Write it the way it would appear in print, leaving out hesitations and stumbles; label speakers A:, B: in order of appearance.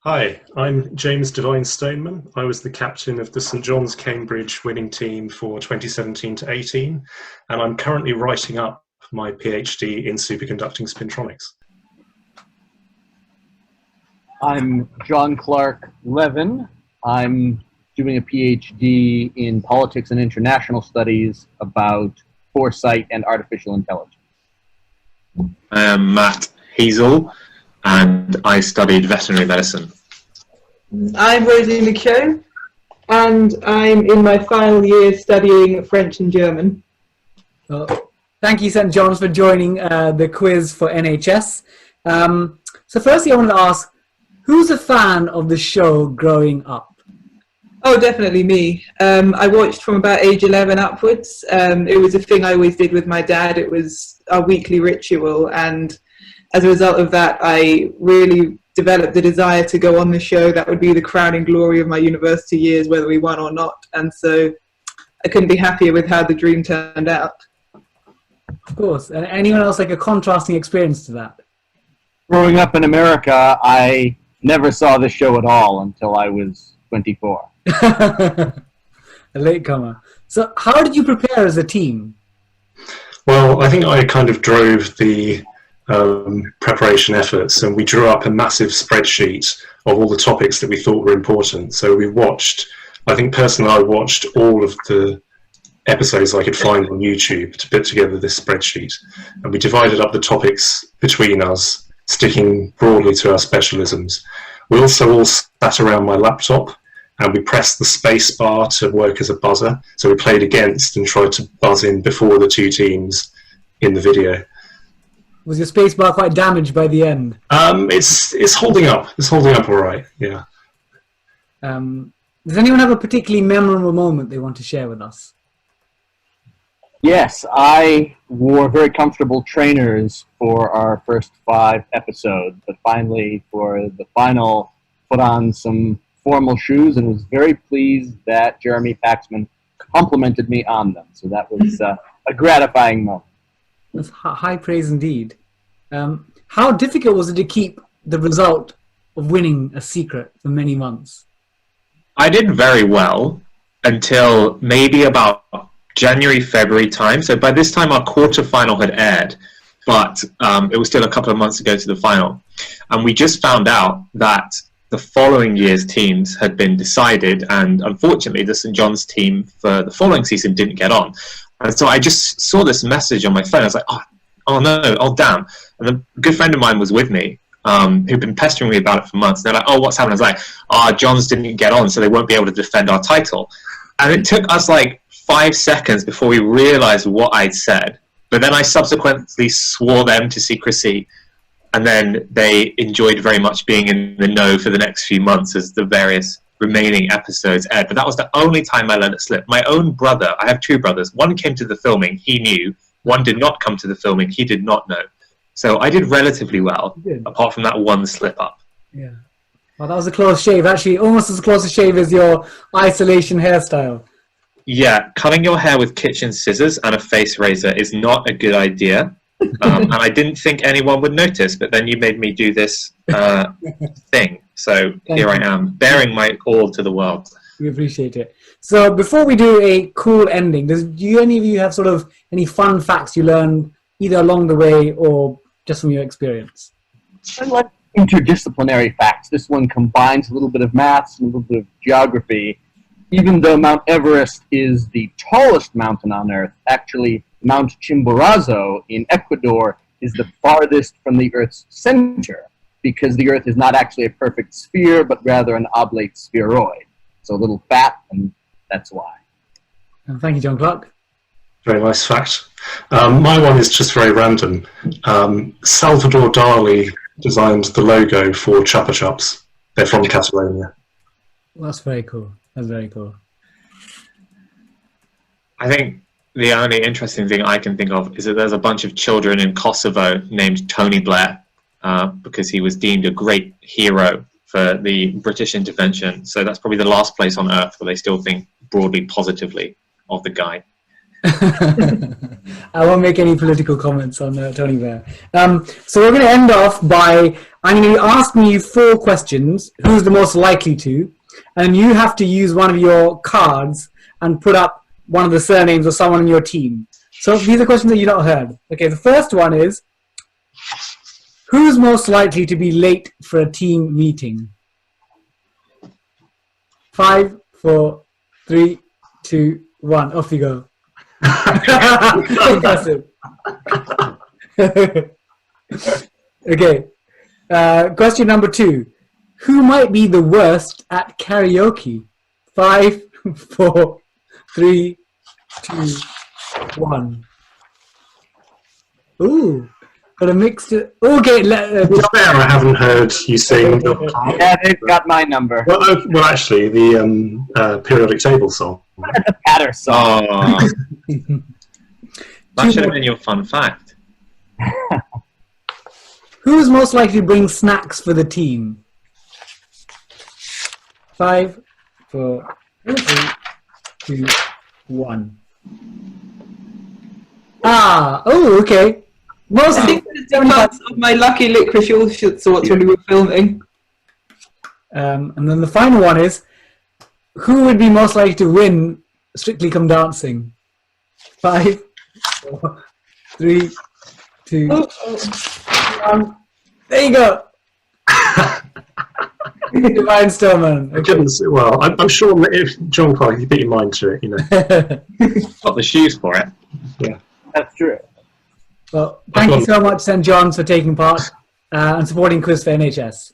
A: Hi, I'm James Devine Stoneman. I was the captain of the St John's Cambridge winning team for 2017 to 18, and I'm currently writing up my PhD in superconducting spintronics.
B: I'm John Clarke Levin. I'm doing a PhD in politics and international studies about foresight and artificial intelligence.
C: I am Matt Hazel, and I studied veterinary medicine.
D: I'm Rosie McShone, and I'm in my final year studying French and German.
E: Well, thank you, St John's, for joining the quiz for NHS. So firstly, I wanted to ask, who's a fan of the show growing up?
D: Oh, definitely me. I watched from about age 11 upwards. It was a thing I always did with my dad. It was our weekly ritual, and as a result of that, I really developed the desire to go on the show. That would be the crowning glory of my university years, whether we won or not. And so I couldn't be happier with how the dream turned out.
E: Of course. And anyone else like a contrasting experience to that?
B: Growing up in America, I never saw this show at all until I was 24.
E: A latecomer. So how did you prepare as a team?
A: Well, I think I kind of drove the preparation efforts, and we drew up a massive spreadsheet of all the topics that we thought were important. So we watched, I think personally I watched all of the episodes I could find on YouTube to put together this spreadsheet, and we divided up the topics between us, sticking broadly to our specialisms. We also all sat around my laptop and we pressed the space bar to work as a buzzer, so we played against and tried to buzz in before the two teams in the video.
E: Was your space bar quite damaged by the end?
A: It's holding up. It's holding up all right. Yeah.
E: Does anyone have a particularly memorable moment they want to share with us?
B: Yes, I wore very comfortable trainers for our first 5 episodes, but finally, for the final, put on some formal shoes and was very pleased that Jeremy Paxman complimented me on them. So that was a gratifying moment.
E: That's high praise indeed. How difficult was it to keep the result of winning a secret for many months?
C: I did very well until maybe about January, February time. So by this time our quarterfinal had aired, but it was still a couple of months to go to the final. And we just found out that the following year's teams had been decided, and unfortunately the St John's team for the following season didn't get on. And so I just saw this message on my phone. I was like, oh no, oh damn. And a good friend of mine was with me, who'd been pestering me about it for months. They're like, oh, what's happened? I was like, John's didn't get on, so they won't be able to defend our title. And it took us like 5 seconds before we realized what I'd said. But then I subsequently swore them to secrecy, and then they enjoyed very much being in the know for the next few months as the various remaining episodes aired. But that was the only time I let it slip. My own brother, I have 2 brothers, one came to the filming, he knew, one did not come to the filming, he did not know. So I did relatively well, apart from that one slip up.
E: Yeah. Well, that was a close shave, actually, almost as close a shave as your isolation hairstyle.
C: Yeah, cutting your hair with kitchen scissors and a face razor is not a good idea. And I didn't think anyone would notice, but then you made me do this thing. So here I am, bearing my all to the world.
E: We appreciate it. So before we do a cool ending, do any of you have sort of any fun facts you learned either along the way or just from your experience?
B: I like interdisciplinary facts. This one combines a little bit of maths and a little bit of geography. Even though Mount Everest is the tallest mountain on Earth, actually Mount Chimborazo in Ecuador is the farthest from the Earth's center, because the Earth is not actually a perfect sphere, but rather an oblate spheroid. So a little fat, and that's why.
E: Thank you, John Clarke.
A: Very nice fact. My one is just very random. Salvador Dali designed the logo for Chupa Chups. They're from Catalonia.
E: Well, that's very cool. That's very cool.
C: I think the only interesting thing I can think of is that there's a bunch of children in Kosovo named Tony Blair because he was deemed a great hero for the British intervention. So that's probably the last place on Earth where they still think broadly positively of the guy.
E: I won't make any political comments on Tony Blair. So we're going to end off by, I'm going to be asking you 4 questions, who's the most likely to, and you have to use one of your cards and put up one of the surnames of someone in your team. So these are questions that you've not heard. Okay, the first one is, who's most likely to be late for a team meeting? 5, 4, 3, 2, 1. Off you go. Impressive. Okay. Question number 2. Who might be the worst at karaoke? 5, 4, 3, 2, 1. Ooh. Got a mixed. Okay.
A: To be fair, I haven't heard you sing.
B: Yeah, they've got my number.
A: Well, actually, the periodic table song.
B: The patter song.
C: Oh. That should have been your fun fact.
E: Who's most likely to bring snacks for the team? 5, 4, 3, 2, 1. Oh, okay. Most
D: I think there's a chance of my lucky licorice all sorts when we were filming.
E: and then the final one is, who would be most likely to win Strictly Come Dancing? 5, 4, 3, 2, 1. There you go. Divine Stillman. Okay.
A: Well, I'm sure that if John Clarke, you put your mind to it, you know.
C: Got the shoes for it.
A: Yeah.
B: That's true.
E: Well, thank you so much, St. John's, for taking part and supporting Quiz for NHS.